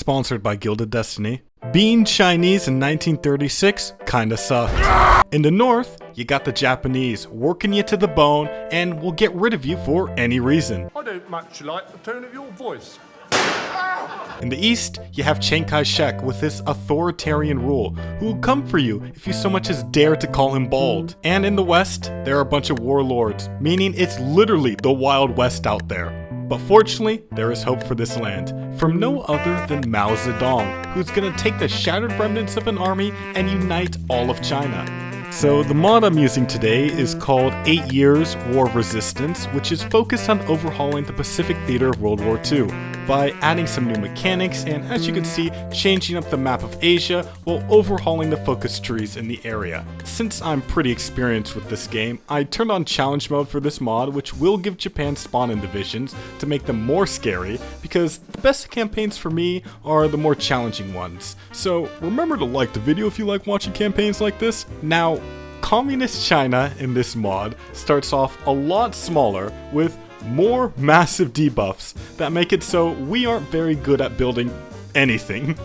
sponsored by Gilded Destiny. Being Chinese in 1936 kinda sucked. In the north, you got the Japanese working you to the bone and will get rid of you for any reason. I don't much like the tone of your voice. In the east, you have Chiang Kai-shek with his authoritarian rule, who will come for you if you so much as dare to call him bald. And in the west, there are a bunch of warlords, meaning it's literally the Wild West out there. But fortunately, there is hope for this land, from no other than Mao Zedong, who's gonna take the shattered remnants of an army and unite all of China. So the mod I'm using today is called 8 Years War of Resistance, which is focused on overhauling the Pacific theater of World War II by adding some new mechanics and, as you can see, changing up the map of Asia while overhauling the focus trees in the area. Since I'm pretty experienced with this game, I turned on challenge mode for this mod, which will give Japan spawn-in divisions to make them more scary, because the best campaigns for me are the more challenging ones. So remember to like the video if you like watching campaigns like this. Now, Communist China in this mod starts off a lot smaller with more massive debuffs that make it so we aren't very good at building anything.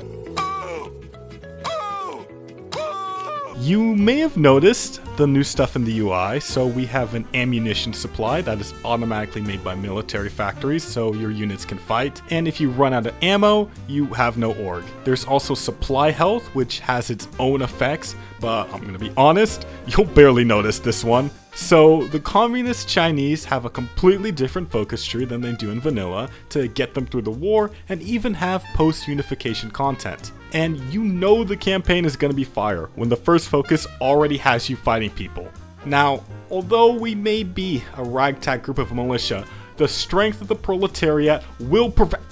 You may have noticed the new stuff in the UI, so we have an ammunition supply that is automatically made by military factories so your units can fight, and if you run out of ammo, you have no org. There's also supply health, which has its own effects, but I'm gonna be honest, you'll barely notice this one. So the Communist Chinese have a completely different focus tree than they do in vanilla to get them through the war and even have post-unification content. And you know the campaign is going to be fire when the first focus already has you fighting people. Now, although we may be a ragtag group of militia, the strength of the proletariat will prevent.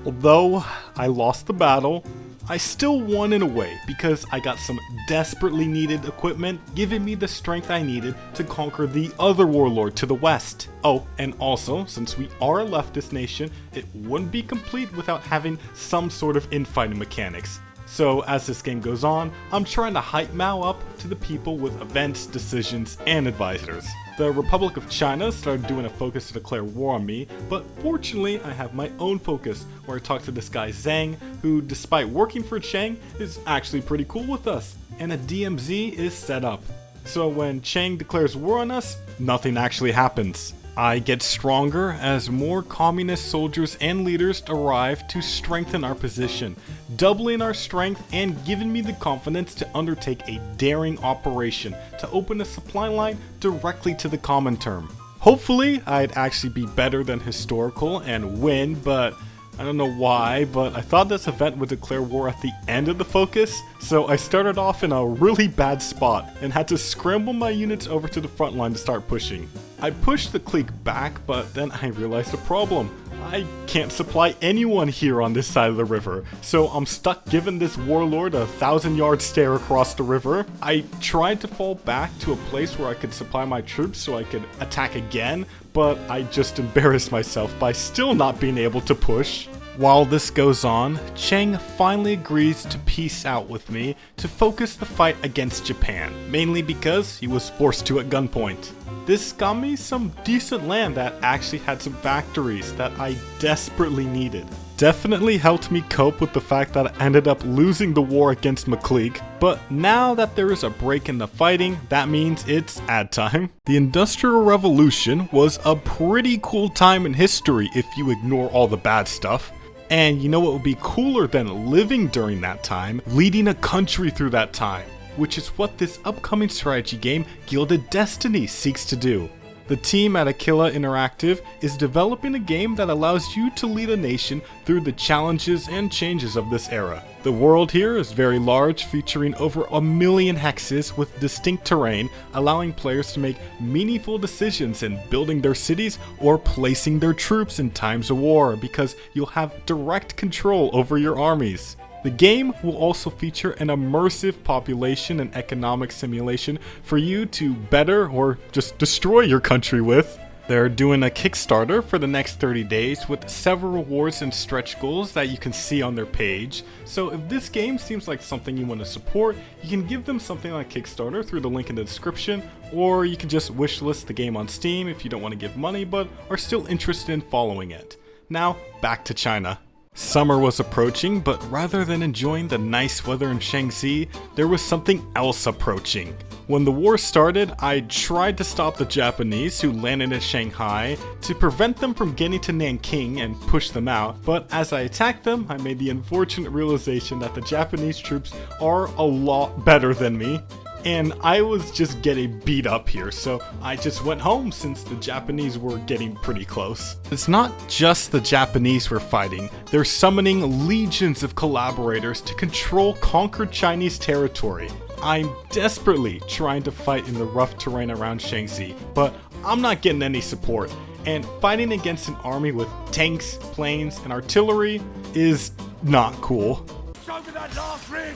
Although I lost the battle, I still won in a way because I got some desperately needed equipment, giving me the strength I needed to conquer the other warlord to the west. Oh, and also, since we are a leftist nation, it wouldn't be complete without having some sort of infighting mechanics. So as this game goes on, I'm trying to hype Mao up to the people with events, decisions, and advisors. The Republic of China started doing a focus to declare war on me, but fortunately I have my own focus where I talk to this guy Zhang, who despite working for Chiang is actually pretty cool with us, and a DMZ is set up. So when Chiang declares war on us, nothing actually happens. I get stronger as more communist soldiers and leaders arrive to strengthen our position, doubling our strength and giving me the confidence to undertake a daring operation to open a supply line directly to the Comintern. Hopefully, I'd actually be better than historical and win, but I don't know why, but I thought this event would declare war at the end of the focus, so I started off in a really bad spot and had to scramble my units over to the front line to start pushing. I pushed the clique back, but then I realized a problem. I can't supply anyone here on this side of the river, so I'm stuck giving this warlord a 1,000-yard stare across the river. I tried to fall back to a place where I could supply my troops so I could attack again, but I just embarrassed myself by still not being able to push. While this goes on, Chiang finally agrees to peace out with me to focus the fight against Japan, mainly because he was forced to at gunpoint. This got me some decent land that actually had some factories that I desperately needed. Definitely helped me cope with the fact that I ended up losing the war against McLeek, but now that there is a break in the fighting, that means it's ad time. The Industrial Revolution was a pretty cool time in history if you ignore all the bad stuff. And you know what would be cooler than living during that time? Leading a country through that time, which is what this upcoming strategy game, Gilded Destiny, seeks to do. The team at Aquila Interactive is developing a game that allows you to lead a nation through the challenges and changes of this era. The world here is very large, featuring over 1 million hexes with distinct terrain, allowing players to make meaningful decisions in building their cities or placing their troops in times of war, because you'll have direct control over your armies. The game will also feature an immersive population and economic simulation for you to better or just destroy your country with. They're doing a Kickstarter for the next 30 days with several rewards and stretch goals that you can see on their page. So if this game seems like something you want to support, you can give them something on Kickstarter through the link in the description, or you can just wishlist the game on Steam if you don't want to give money but are still interested in following it. Now, back to China. Summer was approaching, but rather than enjoying the nice weather in Shaanxi, there was something else approaching. When the war started, I tried to stop the Japanese who landed in Shanghai to prevent them from getting to Nanking and push them out, but as I attacked them, I made the unfortunate realization that the Japanese troops are a lot better than me, and I was just getting beat up here, so I just went home since the Japanese were getting pretty close. It's not just the Japanese we're fighting, they're summoning legions of collaborators to control conquered Chinese territory. I'm desperately trying to fight in the rough terrain around Shaanxi, but I'm not getting any support, and fighting against an army with tanks, planes, and artillery is not cool. Over that last ridge!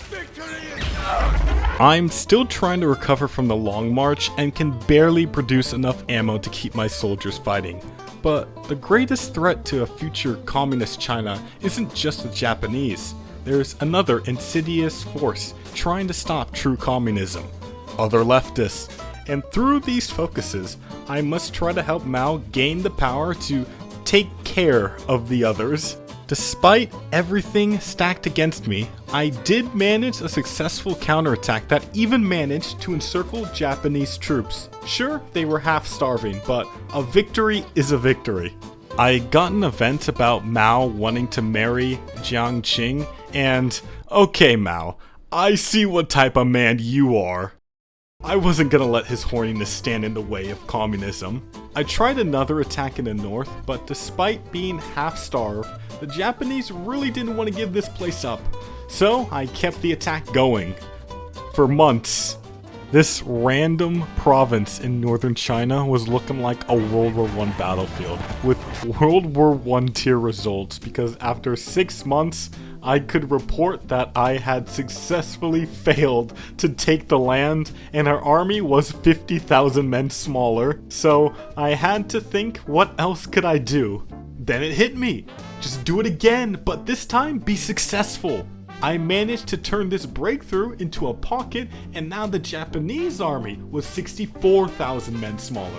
Victory! I'm still trying to recover from the long march and can barely produce enough ammo to keep my soldiers fighting. But the greatest threat to a future communist China isn't just the Japanese. There's another insidious force trying to stop true communism: other leftists. And through these focuses, I must try to help Mao gain the power to take care of the others. Despite everything stacked against me, I did manage a successful counterattack that even managed to encircle Japanese troops. Sure, they were half starving, but a victory is a victory. I got an event about Mao wanting to marry Jiang Qing, and okay Mao, I see what type of man you are. I wasn't gonna let his horniness stand in the way of communism. I tried another attack in the north, but despite being half-starved, the Japanese really didn't want to give this place up. So I kept the attack going. For months. This random province in northern China was looking like a World War I battlefield, with World War I tier results, because after 6 months, I could report that I had successfully failed to take the land, and our army was 50,000 men smaller, so I had to think, what else could I do? Then it hit me. Just do it again, but this time be successful. I managed to turn this breakthrough into a pocket, and now the Japanese army was 64,000 men smaller.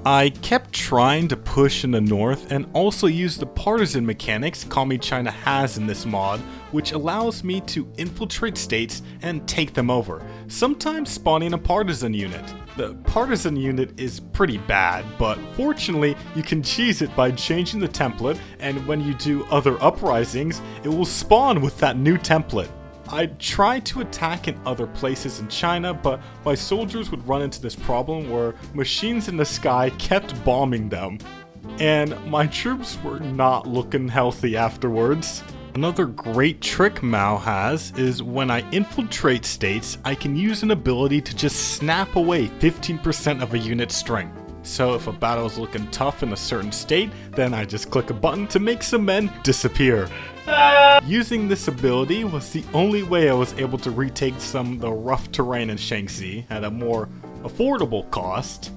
I kept trying to push in the north and also use the partisan mechanics Commie China has in this mod, which allows me to infiltrate states and take them over, sometimes spawning a partisan unit. The partisan unit is pretty bad, but fortunately you can cheese it by changing the template, and when you do other uprisings, it will spawn with that new template. I tried to attack in other places in China, but my soldiers would run into this problem where machines in the sky kept bombing them, and my troops were not looking healthy afterwards. Another great trick Mao has is when I infiltrate states, I can use an ability to just snap away 15% of a unit's strength. So if a battle is looking tough in a certain state, then I just click a button to make some men disappear. Using this ability was the only way I was able to retake some of the rough terrain in Shaanxi at a more affordable cost.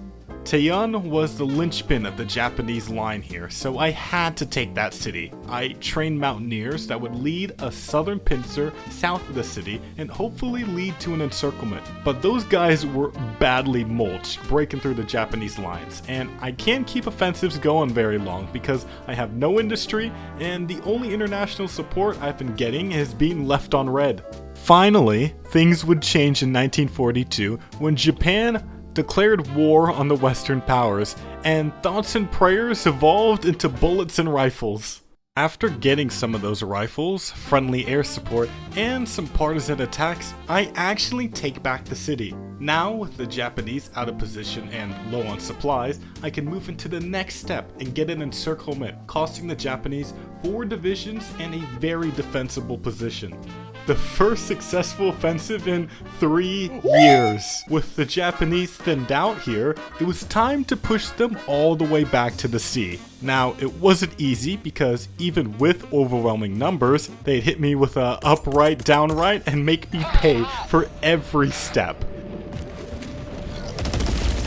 Taiyuan was the linchpin of the Japanese line here, so I had to take that city. I trained mountaineers that would lead a southern pincer south of the city and hopefully lead to an encirclement. But those guys were badly mulched, breaking through the Japanese lines, and I can't keep offensives going very long because I have no industry and the only international support I've been getting is being left on red. Finally, things would change in 1942 when Japan declared war on the Western powers, and thoughts and prayers evolved into bullets and rifles. After getting some of those rifles, friendly air support, and some partisan attacks, I actually take back the city. Now, with the Japanese out of position and low on supplies, I can move into the next step and get an encirclement, costing the Japanese 4 divisions and a very defensible position. The first successful offensive in 3 years. With the Japanese thinned out here, it was time to push them all the way back to the sea. Now, it wasn't easy because even with overwhelming numbers, they'd hit me with a upright, downright, and make me pay for every step.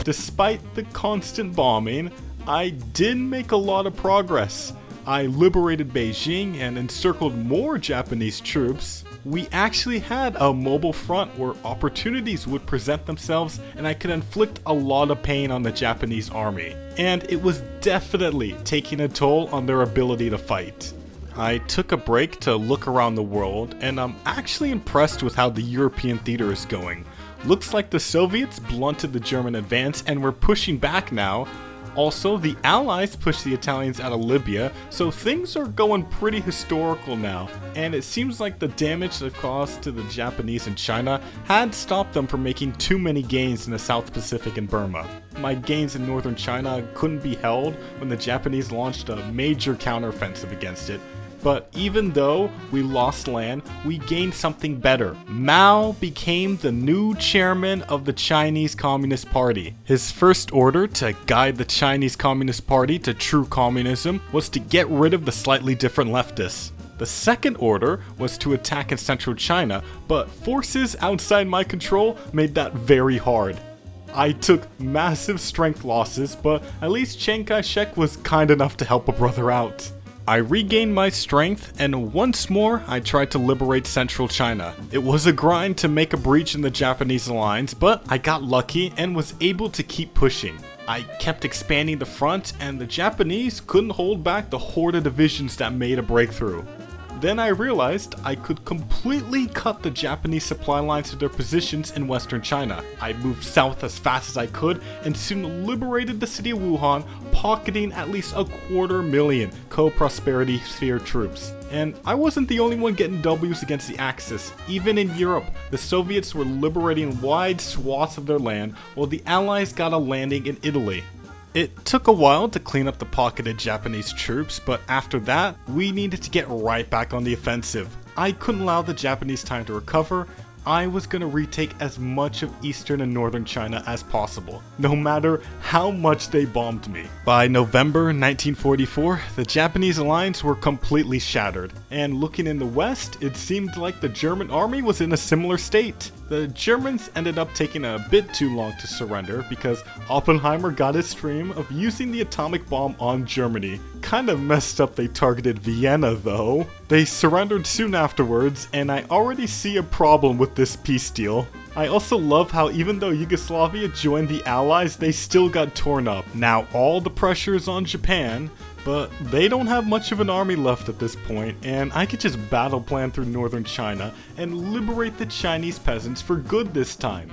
Despite the constant bombing, I did make a lot of progress. I liberated Beijing and encircled more Japanese troops. We actually had a mobile front where opportunities would present themselves and I could inflict a lot of pain on the Japanese army. And it was definitely taking a toll on their ability to fight. I took a break to look around the world, and I'm actually impressed with how the European theater is going. Looks like the Soviets blunted the German advance and we're pushing back now. Also, the Allies pushed the Italians out of Libya, so things are going pretty historical now. And it seems like the damage they've caused to the Japanese in China had stopped them from making too many gains in the South Pacific and Burma. My gains in northern China couldn't be held when the Japanese launched a major counteroffensive against it. But even though we lost land, we gained something better. Mao became the new chairman of the Chinese Communist Party. His first order to guide the Chinese Communist Party to true communism was to get rid of the slightly different leftists. The second order was to attack in central China, but forces outside my control made that very hard. I took massive strength losses, but at least Chiang Kai-shek was kind enough to help a brother out. I regained my strength, and once more I tried to liberate central China. It was a grind to make a breach in the Japanese lines, but I got lucky and was able to keep pushing. I kept expanding the front, and the Japanese couldn't hold back the horde of divisions that made a breakthrough. Then I realized I could completely cut the Japanese supply lines to their positions in western China. I moved south as fast as I could and soon liberated the city of Wuhan, pocketing at least 250,000 co-prosperity sphere troops. And I wasn't the only one getting W's against the Axis. Even in Europe, the Soviets were liberating wide swaths of their land, while the Allies got a landing in Italy. It took a while to clean up the pocketed Japanese troops, but after that, we needed to get right back on the offensive. I couldn't allow the Japanese time to recover. I was going to retake as much of eastern and northern China as possible, no matter how much they bombed me. By November 1944, the Japanese alliance were completely shattered, and looking in the west, it seemed like the German army was in a similar state. The Germans ended up taking a bit too long to surrender because Oppenheimer got his stream of using the atomic bomb on Germany. Kinda messed up they targeted Vienna though. They surrendered soon afterwards, and I already see a problem with this peace deal. I also love how even though Yugoslavia joined the Allies, they still got torn up. Now all the pressure is on Japan, but they don't have much of an army left at this point, and I could just battle plan through northern China and liberate the Chinese peasants for good this time.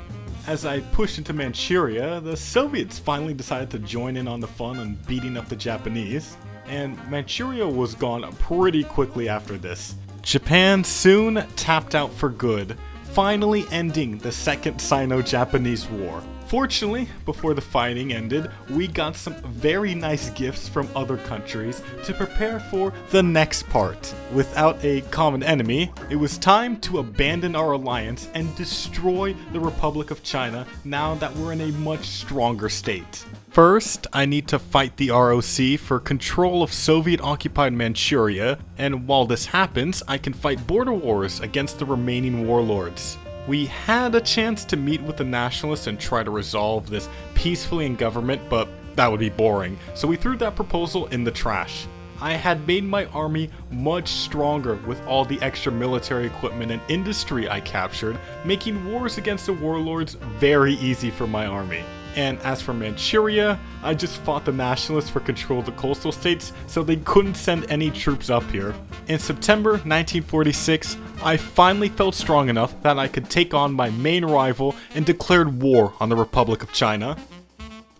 As I pushed into Manchuria, the Soviets finally decided to join in on the fun and beating up the Japanese, and Manchuria was gone pretty quickly after this. Japan soon tapped out for good, finally ending the Second Sino-Japanese War. Fortunately, before the fighting ended, we got some very nice gifts from other countries to prepare for the next part. Without a common enemy, it was time to abandon our alliance and destroy the Republic of China now that we're in a much stronger state. First, I need to fight the ROC for control of Soviet-occupied Manchuria, and while this happens, I can fight border wars against the remaining warlords. We had a chance to meet with the Nationalists and try to resolve this peacefully in government, but that would be boring, so we threw that proposal in the trash. I had made my army much stronger with all the extra military equipment and industry I captured, making wars against the warlords very easy for my army. And as for Manchuria, I just fought the Nationalists for control of the coastal states, so they couldn't send any troops up here. In September 1946, I finally felt strong enough that I could take on my main rival and declared war on the Republic of China.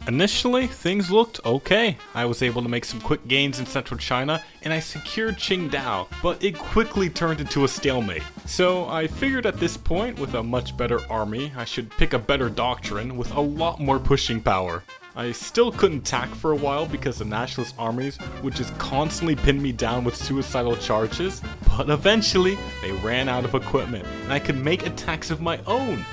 Initially, things looked okay. I was able to make some quick gains in central China, and I secured Qingdao, but it quickly turned into a stalemate. So I figured at this point, with a much better army, I should pick a better doctrine with a lot more pushing power. I still couldn't attack for a while because the nationalist armies would just constantly pin me down with suicidal charges, but eventually they ran out of equipment, and I could make attacks of my own.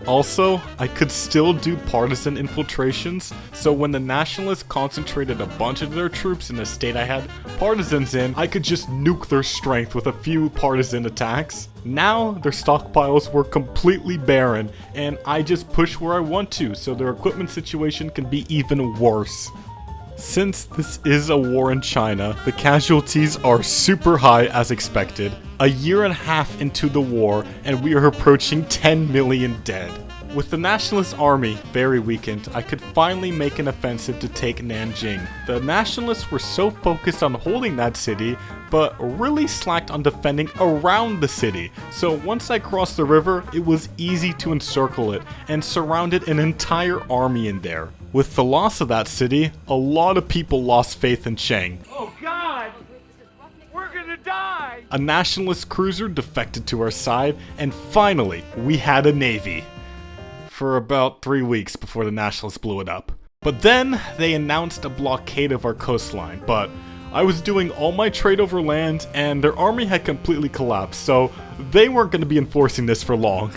Also, I could still do partisan infiltrations, so when the Nationalists concentrated a bunch of their troops in a state I had partisans in, I could just nuke their strength with a few partisan attacks. Now, their stockpiles were completely barren, and I just push where I want to, so their equipment situation can be even worse. Since this is a war in China, the casualties are super high as expected. A year and a half into the war, and we are approaching 10 million dead. With the Nationalist army very weakened, I could finally make an offensive to take Nanjing. The Nationalists were so focused on holding that city, but really slacked on defending around the city. So once I crossed the river, it was easy to encircle it and surrounded an entire army in there. With the loss of that city, a lot of people lost faith in Chiang. Oh God! We're gonna die! A Nationalist cruiser defected to our side, and finally, we had a navy. For about 3 weeks before the Nationalists blew it up. But then, they announced a blockade of our coastline, but I was doing all my trade over land, and their army had completely collapsed, so they weren't going to be enforcing this for long.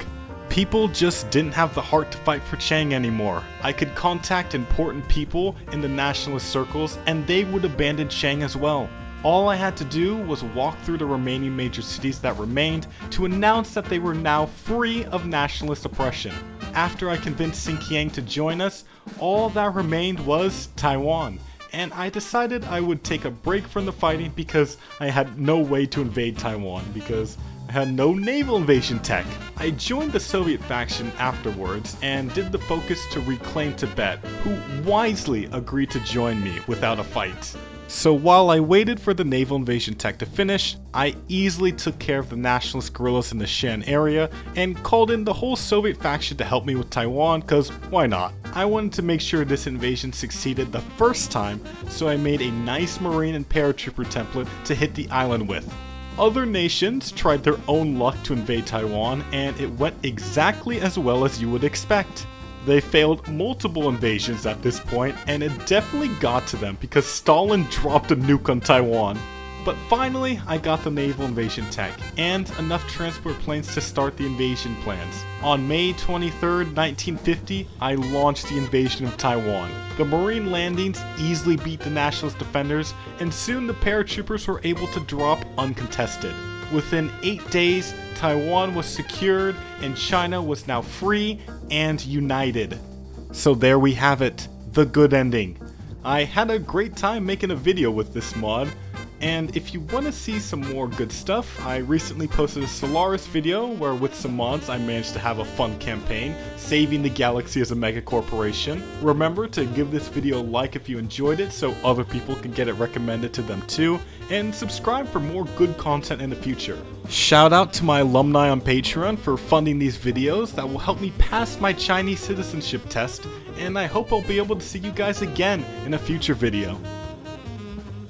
People just didn't have the heart to fight for Chiang anymore. I could contact important people in the Nationalist circles, and they would abandon Chiang as well. All I had to do was walk through the remaining major cities that remained to announce that they were now free of Nationalist oppression. After I convinced Xinjiang to join us, all that remained was Taiwan, and I decided I would take a break from the fighting because I had no way to invade Taiwan because I had no naval invasion tech. I joined the Soviet faction afterwards and did the focus to reclaim Tibet, who wisely agreed to join me without a fight. So while I waited for the naval invasion tech to finish, I easily took care of the Nationalist guerrillas in the Shan area and called in the whole Soviet faction to help me with Taiwan, cause why not? I wanted to make sure this invasion succeeded the first time, so I made a nice marine and paratrooper template to hit the island with. Other nations tried their own luck to invade Taiwan, and it went exactly as well as you would expect. They failed multiple invasions at this point, and it definitely got to them because Stalin dropped a nuke on Taiwan. But finally, I got the naval invasion tech, and enough transport planes to start the invasion plans. On May 23rd, 1950, I launched the invasion of Taiwan. The marine landings easily beat the Nationalist defenders, and soon the paratroopers were able to drop uncontested. Within 8 days, Taiwan was secured, and China was now free and united. So there we have it, the good ending. I had a great time making a video with this mod, and if you want to see some more good stuff, I recently posted a Solaris video where with some mods I managed to have a fun campaign, saving the galaxy as a mega corporation. Remember to give this video a like if you enjoyed it so other people can get it recommended to them too, and subscribe for more good content in the future. Shout out to my alumni on Patreon for funding these videos that will help me pass my Chinese citizenship test, and I hope I'll be able to see you guys again in a future video.